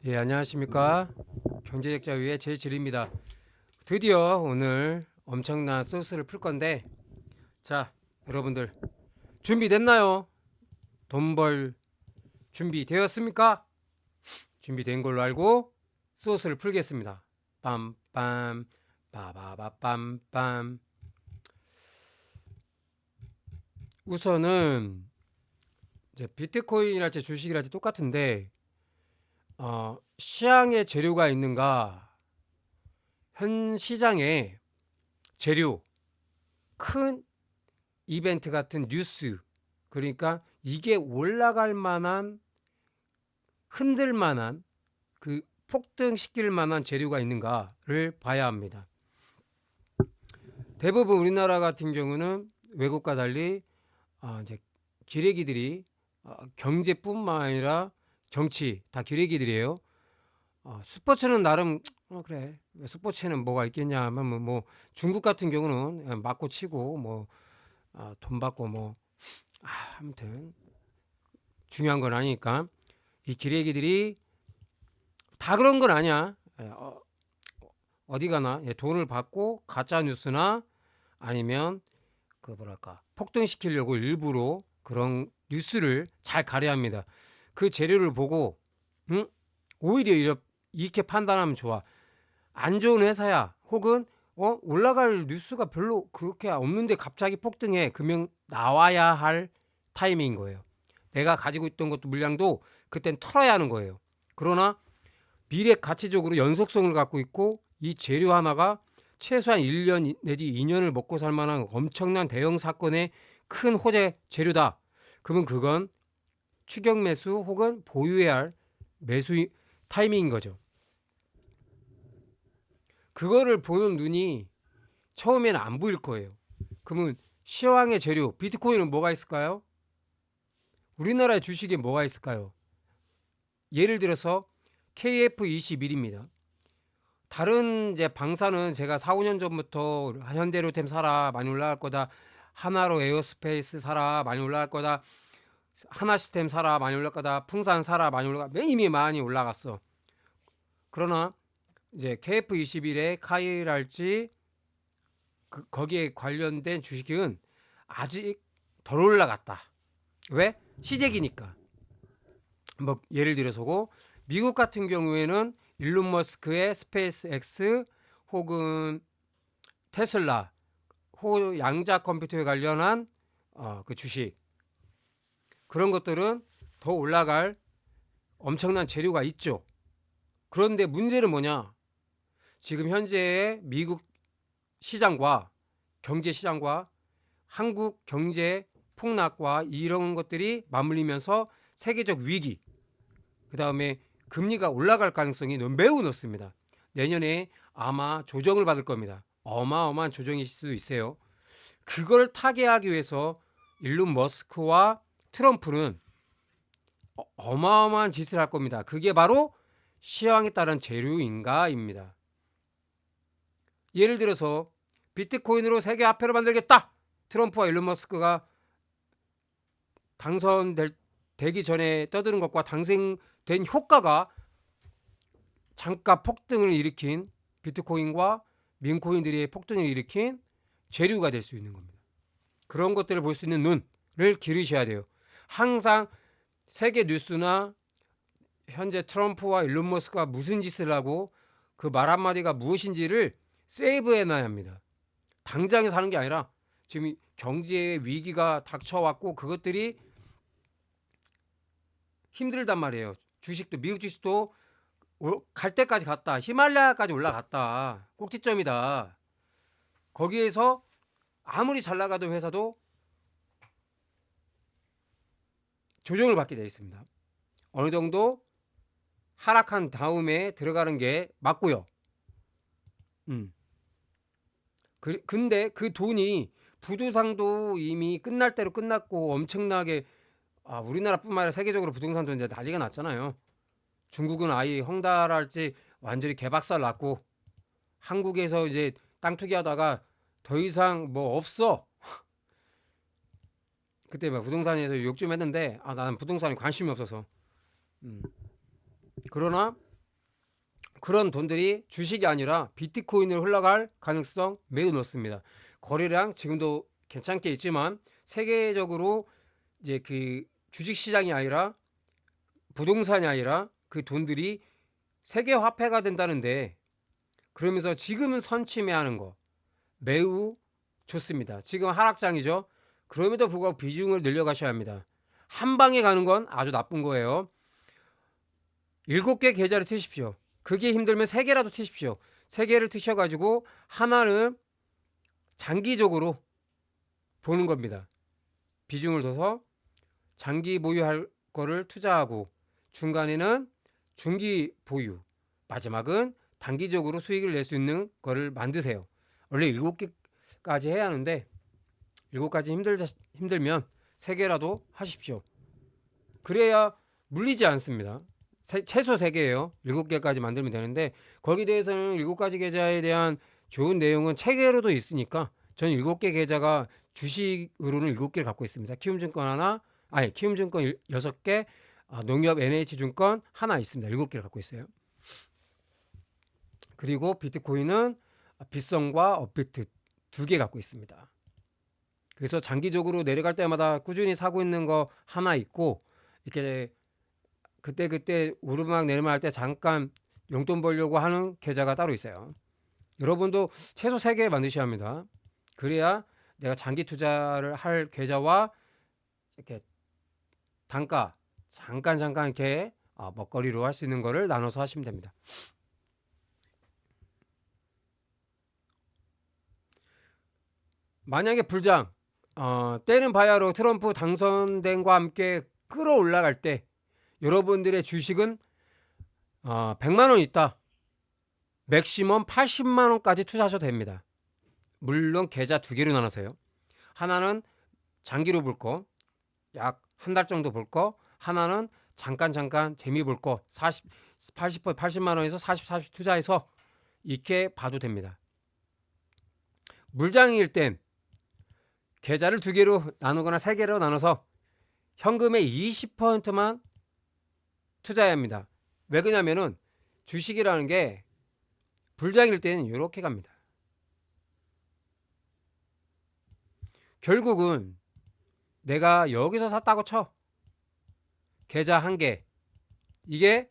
예, 안녕하십니까. 경제적자유의 제이칠입니다. 드디어 오늘 엄청난 소스를 풀 건데, 자, 여러분들 준비됐나요? 돈 벌 준비되었습니까? 준비된 걸로 알고 소스를 풀겠습니다. 빰빰 빠바바빰빰. 우선은 이제 비트코인이랄지 주식이랄지 똑같은데, 시장에 재료가 있는가? 현 시장에 재료, 큰 이벤트 같은 뉴스, 그러니까 이게 올라갈 만한, 흔들 만한, 그 폭등시킬 만한 재료가 있는가를 봐야 합니다. 대부분 우리나라 같은 경우는 외국과 달리 이제 기레기들이 경제뿐만 아니라 정치 다 기레기들이에요. 스포츠는 나름 그래, 스포츠에는 뭐가 있겠냐 하면 뭐 중국 같은 경우는 맞고 치고 뭐 돈 받고 뭐 아무튼 중요한 건 아니니까. 이 기레기들이 다 그런 건 아니야. 어디 가나 돈을 받고 가짜 뉴스나 아니면 그 뭐랄까 폭등시키려고 일부러 그런 뉴스를 잘 가려야 합니다. 그 재료를 보고 오히려 이렇게 판단하면 좋아. 안 좋은 회사야, 혹은 올라갈 뉴스가 별로 그렇게 없는데 갑자기 폭등해, 그러면 나와야 할 타이밍인 거예요. 내가 가지고 있던 것도 물량도 그땐 털어야 하는 거예요. 그러나 미래 가치적으로 연속성을 갖고 있고 이 재료 하나가 최소한 1년 내지 2년을 먹고 살 만한 엄청난 대형 사건의 큰 호재 재료다. 그러면 그건 추격 매수 혹은 보유해야 할 매수 타이밍인 거죠. 그거를 보는 눈이 처음에는 안 보일 거예요. 그러면 시황의 재료 비트코인은 뭐가 있을까요? 우리나라의 주식에 뭐가 있을까요? 예를 들어서 KF21입니다. 다른 이제 방사는 제가 4, 5년 전부터 현대로템 사라 많이 올라갈 거다, 하나로 에어스페이스 사라 많이 올라갈 거다, 하나시스템 사라 많이 올라갈 거다, 풍산 사라 많이 올라가, 이미 많이 올라갔어. 그러나 이제 KF21의 카이랄지 거기에 관련된 주식은 아직 덜 올라갔다. 왜? 시작이니까. 뭐 예를 들어서고 미국 같은 경우에는 일론 머스크의 스페이스 X 혹은 테슬라, 혹은 양자 컴퓨터에 관련한 그 주식, 그런 것들은 더 올라갈 엄청난 재료가 있죠. 그런데 문제는 뭐냐? 지금 현재의 미국 시장과 경제 시장과 한국 경제 폭락과 이런 것들이 맞물리면서 세계적 위기, 그 다음에 금리가 올라갈 가능성이 매우 높습니다. 내년에 아마 조정을 받을 겁니다. 어마어마한 조정일 수도 있어요. 그걸 타개하기 위해서 일론 머스크와 트럼프는 어마어마한 짓을 할 겁니다. 그게 바로 시황에 따른 재료인가입니다. 예를 들어서 비트코인으로 세계 화폐를 만들겠다. 트럼프와 일론 머스크가 당선되기 전에 떠드는 것과 당선된 효과가 장가 폭등을 일으킨, 비트코인과 민코인들의 폭등을 일으킨 재료가 될 수 있는 겁니다. 그런 것들을 볼 수 있는 눈을 기르셔야 돼요. 항상 세계 뉴스나 현재 트럼프와 일론 머스크가 무슨 짓을 하고 그 말 한마디가 무엇인지를 세이브해 놔야 합니다. 당장에 사는 게 아니라 지금 경제의 위기가 닥쳐왔고 그것들이 힘들단 말이에요. 주식도, 미국 주식도 갈 때까지 갔다. 히말라야까지 올라갔다. 꼭지점이다. 거기에서 아무리 잘 나가던 회사도 조정을 받게 되어 있습니다. 어느 정도 하락한 다음에 들어가는 게 맞고요. 근데 그 돈이 부도상도 이미 끝날 대로 끝났고 엄청나게, 우리나라뿐만 아니라 세계적으로 부동산도 이제 난리가 났잖아요. 중국은 아예 헝달할지 완전히 개박살 났고, 한국에서 이제 땅 투기하다가 더 이상 뭐 없어. 그때 막 부동산에서 욕 좀 했는데 나는 부동산에 관심이 없어서. 그러나 그런 돈들이 주식이 아니라 비트코인으로 흘러갈 가능성 매우 높습니다. 거래량 지금도 괜찮게 있지만 세계적으로 이제 그 주식 시장이 아니라 부동산이 아니라 그 돈들이 세계 화폐가 된다는데, 그러면서 지금은 선취매하는 거 매우 좋습니다. 지금 하락장이죠. 그럼에도 불구하고 비중을 늘려가셔야 합니다. 한 방에 가는 건 아주 나쁜 거예요. 7개 계좌를 트십시오. 그게 힘들면 3개라도 트십시오. 3개를 트셔가지고 하나는 장기적으로 보는 겁니다. 비중을 둬서 장기 보유할 거를 투자하고, 중간에는 중기 보유, 마지막은 단기적으로 수익을 낼 수 있는 거를 만드세요. 원래 7개까지 해야 하는데 7가지 힘들면 3개라도 하십시오. 그래야 물리지 않습니다. 최소 3개예요. 7개까지 만들면 되는데, 거기에 대해서는 7가지 계좌에 대한 좋은 내용은 책으로도 있으니까 저는 7개 계좌가 주식으로는 7개를 갖고 있습니다. 키움증권 하나, 키움증권 6개, 농협 NH증권 하나 있습니다. 7개를 갖고 있어요. 그리고 비트코인은 빗성과 업비트 2개 갖고 있습니다. 그래서 장기적으로 내려갈 때마다 꾸준히 사고 있는 거 하나 있고, 이렇게 그때 오르막 내리막 할 때 잠깐 용돈 벌려고 하는 계좌가 따로 있어요. 여러분도 최소 3개 만드셔야 합니다. 그래야 내가 장기 투자를 할 계좌와 이렇게 단가 잠깐 이렇게 먹거리로 할 수 있는 거를 나눠서 하시면 됩니다. 만약에 불장, 때는 바야흐로 트럼프 당선된과 함께 끌어올라갈 때 여러분들의 주식은 100만 원 있다, 맥시멈 80만 원까지 투자하셔도 됩니다. 물론 계좌 2개로 나눠서요. 하나는 장기로 볼 거, 약 한 달 정도 볼 거, 하나는 잠깐 재미 볼 거, 80만 원에서 40 투자해서 이렇게 봐도 됩니다. 물장일 땐 계좌를 2개로 나누거나 3개로 나눠서 현금의 20%만 투자해야 합니다. 왜 그러냐면은 주식이라는 게 불장일 때는 이렇게 갑니다. 결국은 내가 여기서 샀다고 쳐. 계좌 1개. 이게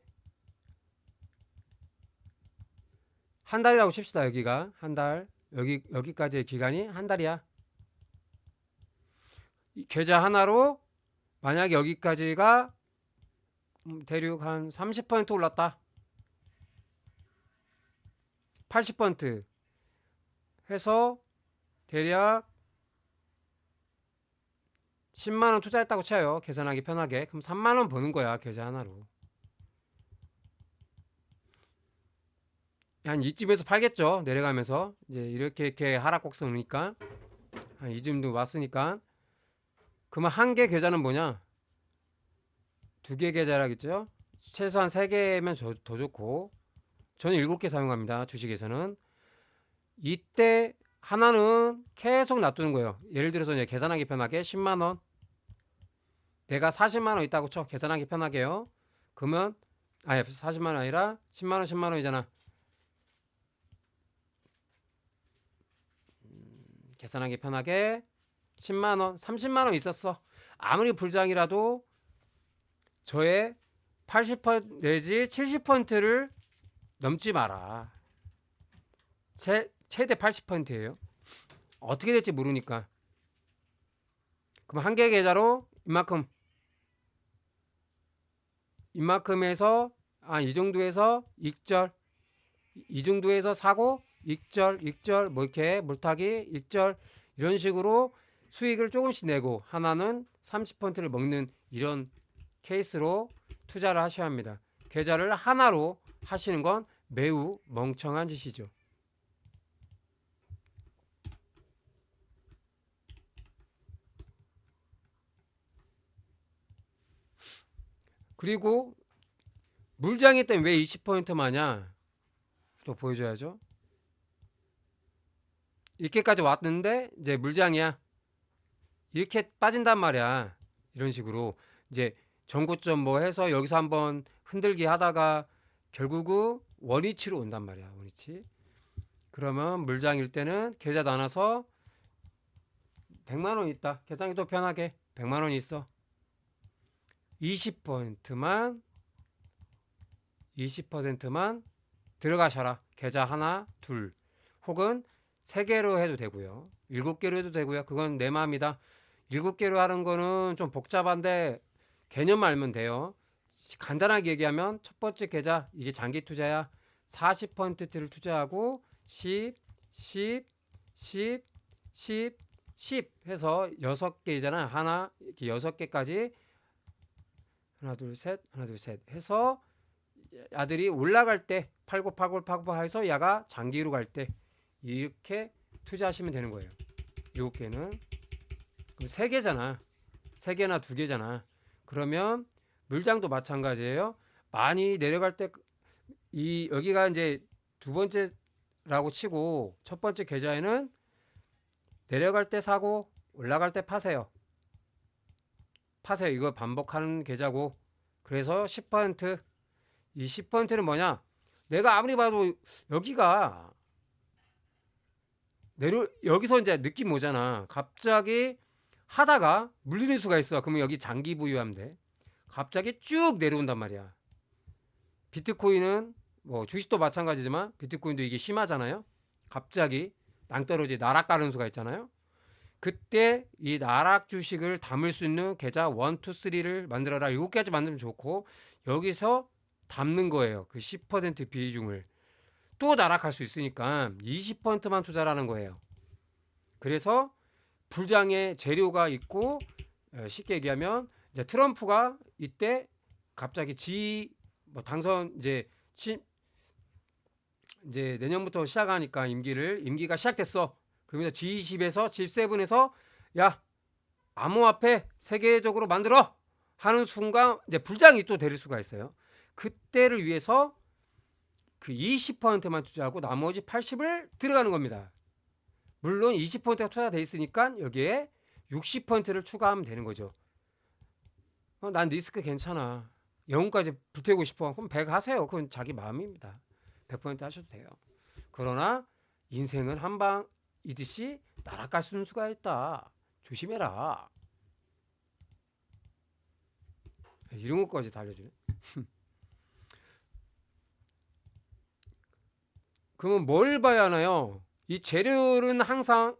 한 달이라고 칩시다. 여기가 한 달. 여기까지의 기간이 한 달이야. 계좌 하나로 만약 여기까지가 대략 한 30% 올랐다, 80% 해서 대략 10만원 투자했다고 쳐요. 계산하기 편하게. 그럼 3만원 버는 거야, 계좌 하나로. 한 이쯤에서 팔겠죠. 내려가면서 이제 이렇게 하락 곡선이니까 한 이쯤도 왔으니까. 그러면 한 개 계좌는 뭐냐, 2개 계좌라겠죠. 최소한 3개면 더 좋고, 저는 7개 사용합니다. 주식에서는. 이때 하나는 계속 놔두는 거예요. 예를 들어서 이제 계산하기 편하게 10만원, 내가 40만원 있다고 쳐. 계산하기 편하게요. 그러면 40만원 아니라 10만원이잖아. 계산하기 편하게 10만원, 30만원 있었어. 아무리 불장이라도 저의 80% 내지 70%를 넘지 마라. 최대 80%예요. 어떻게 될지 모르니까. 그럼 한 개 계좌로 이만큼에서 이 정도에서 익절, 이 정도에서 사고 익절 뭐 이렇게 물타기 익절, 이런 식으로 수익을 조금씩 내고 하나는 30%를 먹는 이런 케이스로 투자를 하셔야 합니다. 계좌를 하나로 하시는 건 매우 멍청한 짓이죠. 그리고 물장일 땐 왜 20% 마냐, 또 보여줘야죠. 이렇게까지 왔는데 이제 물장이야, 이렇게 빠진단 말이야. 이런 식으로 이제 전고점 뭐 해서 여기서 한번 흔들기 하다가 결국은 원위치로 온단 말이야. 원위치. 그러면 물장일 때는 계좌 나눠서 100만 원 있다. 계산이 또 편하게 100만 원 있어. 20%만 들어가셔라. 계좌 하나, 둘, 혹은 3개로 해도 되고요. 7개로 해도 되고요. 그건 내 마음이다. 7개로 하는 거는 좀 복잡한데 개념만 알면 돼요. 간단하게 얘기하면 첫 번째 계좌, 이게 장기 투자야. 40%를 투자하고 10, 10, 10, 10, 10 해서 6개잖아. 하나, 이렇게 6개까지 하나, 둘, 셋, 하나, 둘, 셋 해서 아들이 올라갈 때 팔고 해서 야가 장기로 갈 때 이렇게 투자하시면 되는 거예요. 7개는. 그럼 3개잖아. 3개나 2개잖아. 그러면 물장도 마찬가지예요. 많이 내려갈 때 여기가 이제 두 번째라고 치고 첫 번째 계좌에는 내려갈 때 사고 올라갈 때 파세요. 이거 반복하는 계좌고. 그래서 10%. 이 10%는 뭐냐? 내가 아무리 봐도 여기가 여기서 이제 느낌 오잖아. 갑자기 하다가 물릴 수가 있어. 그러면 여기 장기 보유하면 돼. 갑자기 쭉 내려온단 말이야. 비트코인은 뭐 주식도 마찬가지지만 비트코인도 이게 심하잖아요. 갑자기 낭떠러지 나락가는 수가 있잖아요. 그때 이 나락 주식을 담을 수 있는 계좌 1, 2, 3를 만들어라. 7개까지 만들면 좋고 여기서 담는 거예요. 그 10% 비중을. 또 나락할 수 있으니까 20%만 투자라는 거예요. 그래서 불장의 재료가 있고 쉽게 얘기하면 이제 트럼프가 이때 갑자기 당선 이제 내년부터 시작하니까 임기가 시작됐어. 그러면서 G20에서 G7에서 야 암호화폐 세계적으로 만들어 하는 순간 이제 불장이 또 될 수가 있어요. 그때를 위해서 그 20%만 투자하고 나머지 80을 들어가는 겁니다. 물론 20%가 투자돼 있으니까 여기에 60%를 추가하면 되는 거죠. 난 리스크 괜찮아. 영혼까지 불태우고 싶어. 그럼 100 하세요. 그건 자기 마음입니다. 100% 하셔도 돼요. 그러나 인생은 한방이듯이 날아갈 수가 있다. 조심해라. 이런 것까지 다 알려주네. 그러면 뭘 봐야 하나요? 이 재료는 항상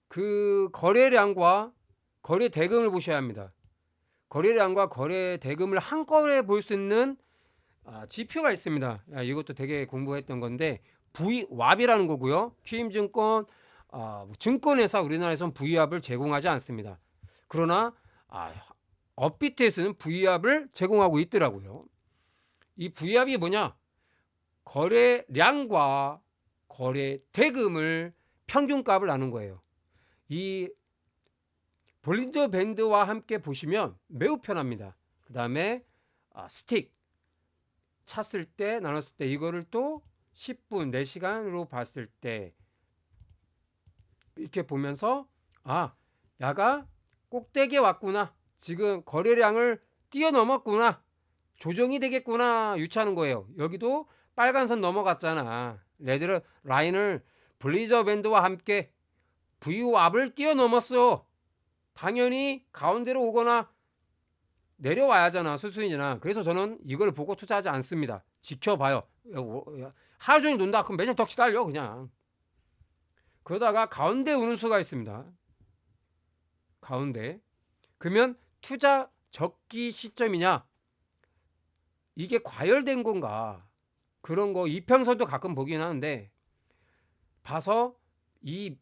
그 거래량과 거래 대금을 보셔야 합니다. 거래량과 거래 대금을 한꺼번에 볼 수 있는 지표가 있습니다. 이것도 되게 공부했던 건데 VWAP이라는 거고요. 키움증권 증권회사 우리나라에서는 VWAP을 제공하지 않습니다. 그러나 업비트에서는 VWAP을 제공하고 있더라고요. 이 VWAP이 뭐냐? 거래량과 거래 대금을 평균값을 나눈 거예요. 이 볼린저 밴드와 함께 보시면 매우 편합니다. 그 다음에 스틱 찼을 때 나눴을 때 이거를 또 10분 4시간으로 봤을 때 이렇게 보면서 야가 꼭대기에 왔구나. 지금 거래량을 뛰어넘었구나. 조정이 되겠구나 유추하는 거예요. 여기도 빨간 선 넘어갔잖아. 레드 라인을 볼린저 밴드와 함께 VWAP을 뛰어넘었어. 당연히 가운데로 오거나 내려와야 하잖아. 수순이잖아. 그래서 저는 이걸 보고 투자하지 않습니다. 지켜봐요. 하루 종일 논다. 그럼 매일 덕시 달려 그냥. 그러다가 가운데 오는 수가 있습니다. 가운데. 그러면 투자 적기 시점이냐? 이게 과열된 건가? 그런 거 이평선도 가끔 보긴 하는데 봐서 이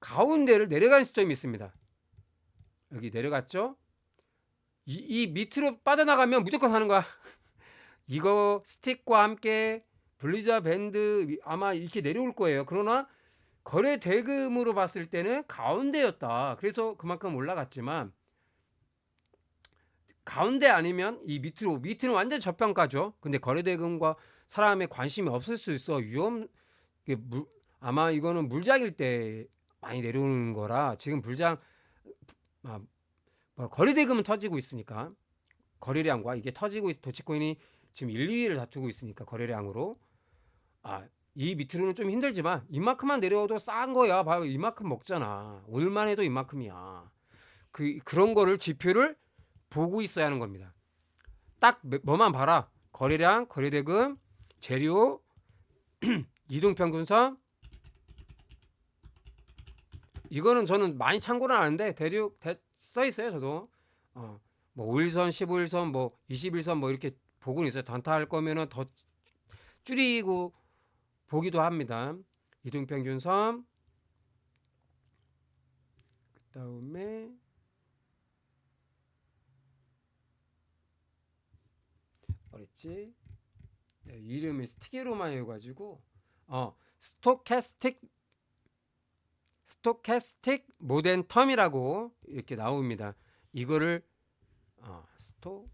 가운데를 내려가는 시점이 있습니다. 여기 내려갔죠? 이 밑으로 빠져나가면 무조건 사는 거야. 이거 스틱과 함께 볼린저 밴드 아마 이렇게 내려올 거예요. 그러나 거래 대금으로 봤을 때는 가운데였다. 그래서 그만큼 올라갔지만 가운데 아니면 이 밑은 완전 저평가죠. 근데 거래 대금과 사람의 관심이 없을 수 있어. 아마 이거는 물장일 때 많이 내려오는 거라 지금 거래 대금은 터지고 있으니까 거래량과 이게 터지고 도치코인이 지금 1, 2위를 다투고 있으니까 거래량으로. 이 밑으로는 좀 힘들지만 이만큼만 내려와도 싼 거야. 봐요. 이만큼 먹잖아. 오늘만 해도 이만큼이야. 그런 거를 지표를 보고 있어야 하는 겁니다. 딱 뭐만 봐라. 거래량, 거래대금, 재료, 이동평균선. 이거는 저는 많이 참고는 하는데 대륙 써 있어요. 저도 뭐 5일선, 15일선, 뭐 20일선 뭐 이렇게 보고는 있어요. 단타할 거면은 더 줄이고 보기도 합니다. 이동평균선, 그다음에 뭐랬지? 네, 이름이 스티게로만 해가지고 스토캐스틱 모덴텀이라고 이렇게 나옵니다. 이거를 스토캐스틱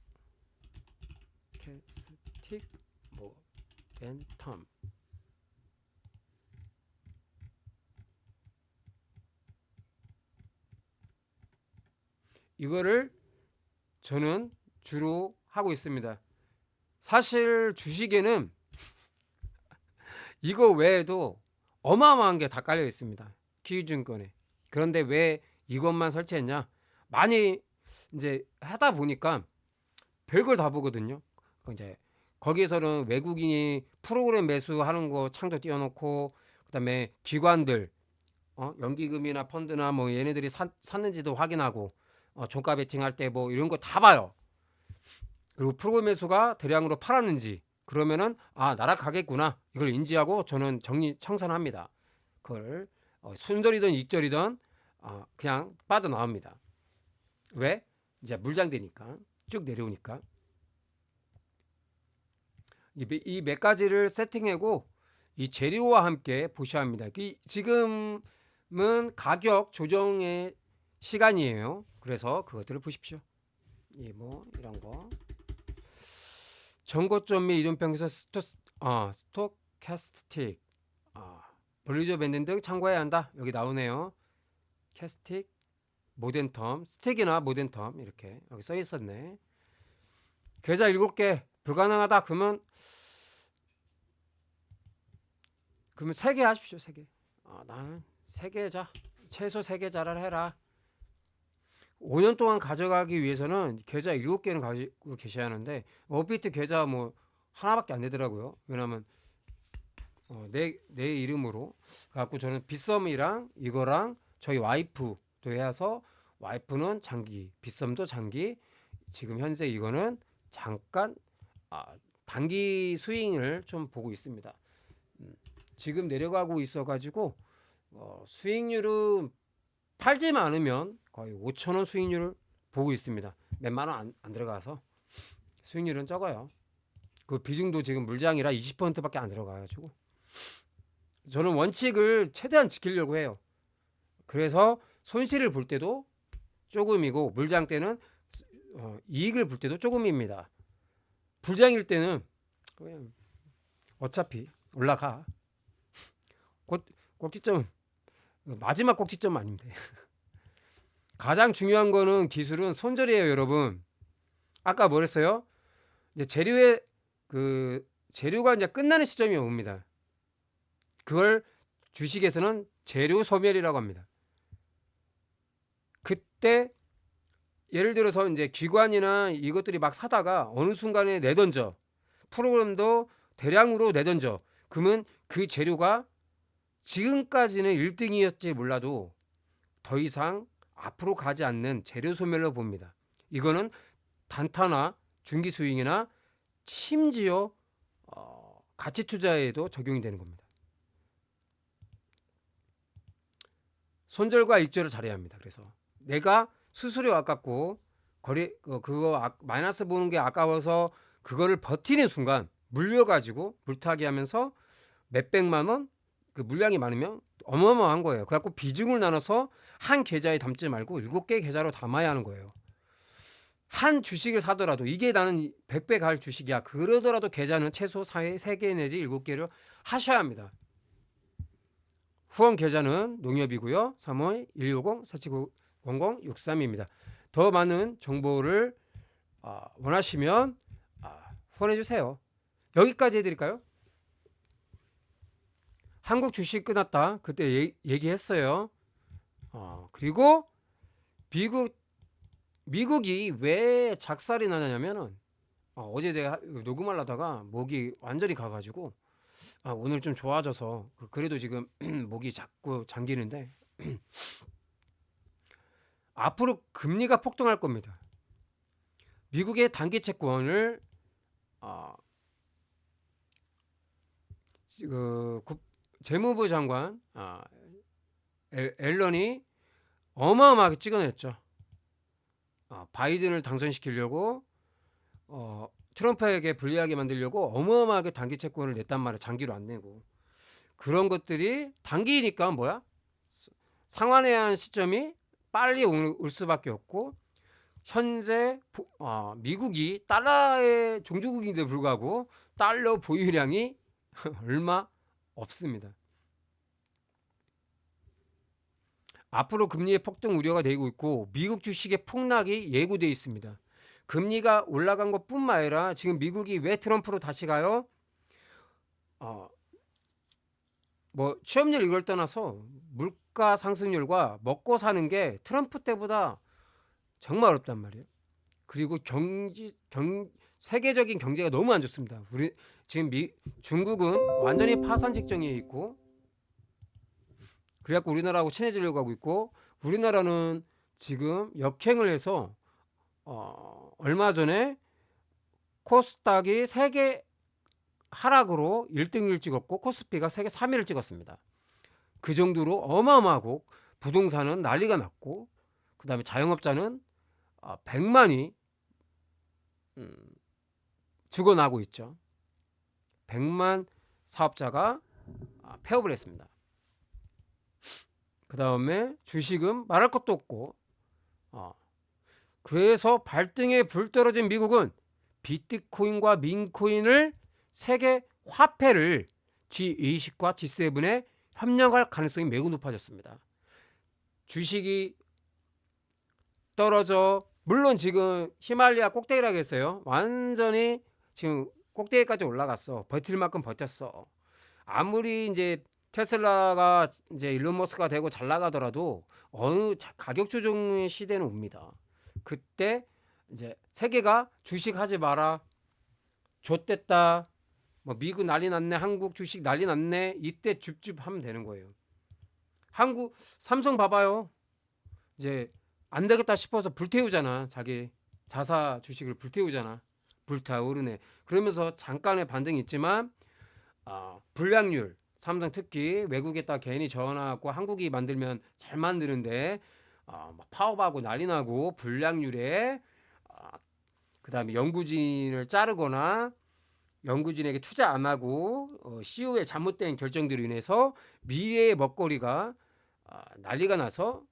모덴텀, 이거를 저는 주로 하고 있습니다. 사실 주식에는 이거 외에도 어마어마한 게 다 깔려 있습니다. 키움증권에. 그런데 왜 이것만 설치했냐? 많이 이제 하다 보니까 별걸 다 보거든요. 이제 거기에서는 외국인이 프로그램 매수하는 거 창도 띄워놓고, 그다음에 기관들 연기금이나 펀드나 뭐 얘네들이 샀는지도 확인하고, 종가 베팅할 때 뭐 이런 거 다 봐요. 그리고 프로그램 매수가 대량으로 팔았는지, 그러면은 날아가겠구나, 이걸 인지하고 저는 청산합니다. 그걸 순절이든 익절이든 그냥 빠져나옵니다. 왜? 이제 물장되니까, 쭉 내려오니까. 이 몇 가지를 세팅하고 이 재료와 함께 보셔야 합니다. 지금은 가격 조정의 시간이에요. 그래서 그것들을 보십시오. 뭐 이런 거 전고점 및 이동평균선, 스토캐스틱, 볼리저 밴드 등 참고해야 한다. 여기 나오네요. 캐스틱, 모덴텀, 스틱이나 모덴텀 이렇게 여기 써 있었네. 계좌 7개 불가능하다. 그러면 3개 하십시오. 3개. 나는 3계좌, 최소 3계좌를 해라. 5년 동안 가져가기 위해서는 계좌 7개는 가지고 계셔야 하는데, 업비트 계좌 뭐 하나밖에 안 되더라고요. 왜냐면 내 이름으로 갖고, 저는 빗썸이랑 이거랑 저희 와이프도 해서, 와이프는 장기, 빗썸도 장기, 지금 현재 이거는 잠깐 단기 스윙을 좀 보고 있습니다. 지금 내려가고 있어 가지고 수익률은 팔지만 않으면 거의 5,000원 수익률을 보고 있습니다. 몇만 원 안 들어가서 수익률은 적어요. 그 비중도 지금 물장이라 20%밖에 안 들어가가지고 저는 원칙을 최대한 지키려고 해요. 그래서 손실을 볼 때도 조금이고, 물장 때는 이익을 볼 때도 조금입니다. 불장일 때는 어차피 올라가. 꼭지점, 마지막 꼭지점 아닙니다. 가장 중요한 거는 기술은 손절이에요, 여러분. 아까 뭐랬어요? 이제 재료가 이제 끝나는 시점이 옵니다. 그걸 주식에서는 재료 소멸이라고 합니다. 그때 예를 들어서 이제 기관이나 이것들이 막 사다가 어느 순간에 내던져, 프로그램도 대량으로 내던져, 그러면 그 재료가 지금까지는 1등이었지 몰라도 더 이상 앞으로 가지 않는 재료 소멸로 봅니다. 이거는 단타나 중기 스윙이나 심지어 가치 투자에도 적용이 되는 겁니다. 손절과 익절을 잘해야 합니다. 그래서 내가 수수료 아깝고 그거 마이너스 보는 게 아까워서 그거를 버티는 순간 물려가지고 물타기 하면서 몇백만 원, 그 물량이 많으면 어마어마한 거예요. 그래갖고 비중을 나눠서 한 계좌에 담지 말고 7개 계좌로 담아야 하는 거예요. 한 주식을 사더라도, 이게 나는 100배 갈 주식이야, 그러더라도 계좌는 최소 3개 내지 7개를 하셔야 합니다. 후원 계좌는 농협이고요. 35-160-4700-63입니다. 더 많은 정보를 원하시면 보내주세요. 여기까지 해드릴까요? 한국 주식 끊었다. 그때 얘기했어요. 그리고 미국이 왜 작살이 나냐면은 어제 제가 녹음을 하다가 목이 완전히 가가지고 오늘 좀 좋아져서 그래도 지금 목이 자꾸 잠기는데 앞으로 금리가 폭등할 겁니다. 미국의 단기 채권을 재무부 장관 앨런이 어마어마하게 찍어냈죠. 바이든을 당선시키려고 트럼프에게 불리하게 만들려고 어마어마하게 단기 채권을 냈단 말이야. 장기로 안 내고. 그런 것들이 단기니까 뭐야? 상환해야 하는 시점이 빨리 올 수밖에 없고 현재 미국이 달러의 종주국인데 불구하고 달러 보유량이 얼마 없습니다. 앞으로 금리의 폭등 우려가 되고 있고 미국 주식의 폭락이 예고되어 있습니다. 금리가 올라간 것뿐만 아니라 지금 미국이 왜 트럼프로 다시 가요? 뭐 취업률 이걸 떠나서 물가 상승률과 먹고 사는 게 트럼프 때보다 정말 어렵단 말이에요. 그리고 세계적인 경제가 너무 안 좋습니다. 우리 지금 중국은 완전히 파산 직전에 있고 그래갖고 우리나라하고 친해지려고 하고 있고 우리나라는 지금 역행을 해서 얼마 전에 코스닥이 세계 하락으로 1등을 찍었고 코스피가 세계 3위를 찍었습니다. 그 정도로 어마어마하고 부동산은 난리가 났고 그 다음에 자영업자는 100만이 죽어나고 있죠. 100만 사업자가 폐업을 했습니다. 그 다음에 주식은 말할 것도 없고 그래서 발등에 불 떨어진 미국은 비트코인과 민코인을 세계 화폐를 G20과 G7에 협력할 가능성이 매우 높아졌습니다. 주식이 떨어져 물론 지금 히말라야 꼭대기라고 했어요. 완전히 지금 꼭대기까지 올라갔어. 버틸 만큼 버텼어. 아무리 이제 테슬라가 이제 일론 머스크가 되고 잘 나가더라도 어느 가격 조정의 시대는 옵니다. 그때 이제 세계가 주식하지 마라. 좆됐다. 뭐 미국 난리 났네. 한국 주식 난리 났네. 이때 줍줍 하면 되는 거예요. 한국 삼성 봐봐요. 이제 안 되겠다 싶어서 불태우잖아. 자기 자사 주식을 불태우잖아. 불타오르네. 그러면서 잠깐의 반등이 있지만 불량률 삼성 특히 외국에다 괜히 전화하고 한국이 만들면 잘 만드는데 파업하고 난리 나고 불량률에 그 다음에 연구진을 자르거나 연구진에게 투자 안 하고 CEO의 잘못된 결정들로 인해서 미래의 먹거리가 난리가 나서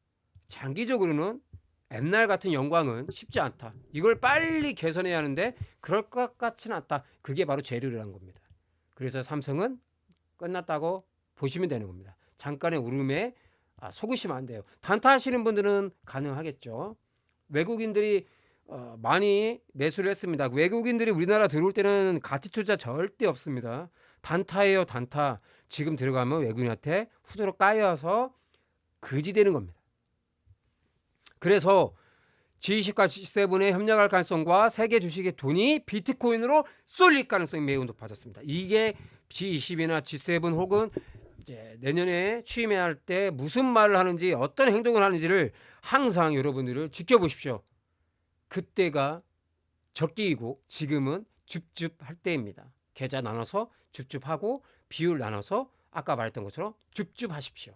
장기적으로는 옛날 같은 영광은 쉽지 않다. 이걸 빨리 개선해야 하는데 그럴 것 같지는 않다. 그게 바로 재료라는 겁니다. 그래서 삼성은 끝났다고 보시면 되는 겁니다. 잠깐의 울음에 속으시면 안 돼요. 단타 하시는 분들은 가능하겠죠. 외국인들이 많이 매수를 했습니다. 외국인들이 우리나라 들어올 때는 가치 투자 절대 없습니다. 단타예요, 단타. 지금 들어가면 외국인한테 후드로 까여서 거지되는 겁니다. 그래서 G20과 G7에 협력할 가능성과 세계 주식의 돈이 비트코인으로 쏠릴 가능성이 매우 높아졌습니다. 이게 G20이나 G7 혹은 이제 내년에 취임해야 할 때 무슨 말을 하는지 어떤 행동을 하는지를 항상 여러분들을 지켜보십시오. 그때가 적기이고 지금은 줍줍할 때입니다. 계좌 나눠서 줍줍하고 비율 나눠서 아까 말했던 것처럼 줍줍하십시오.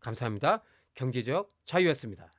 감사합니다. 경제적 자유였습니다.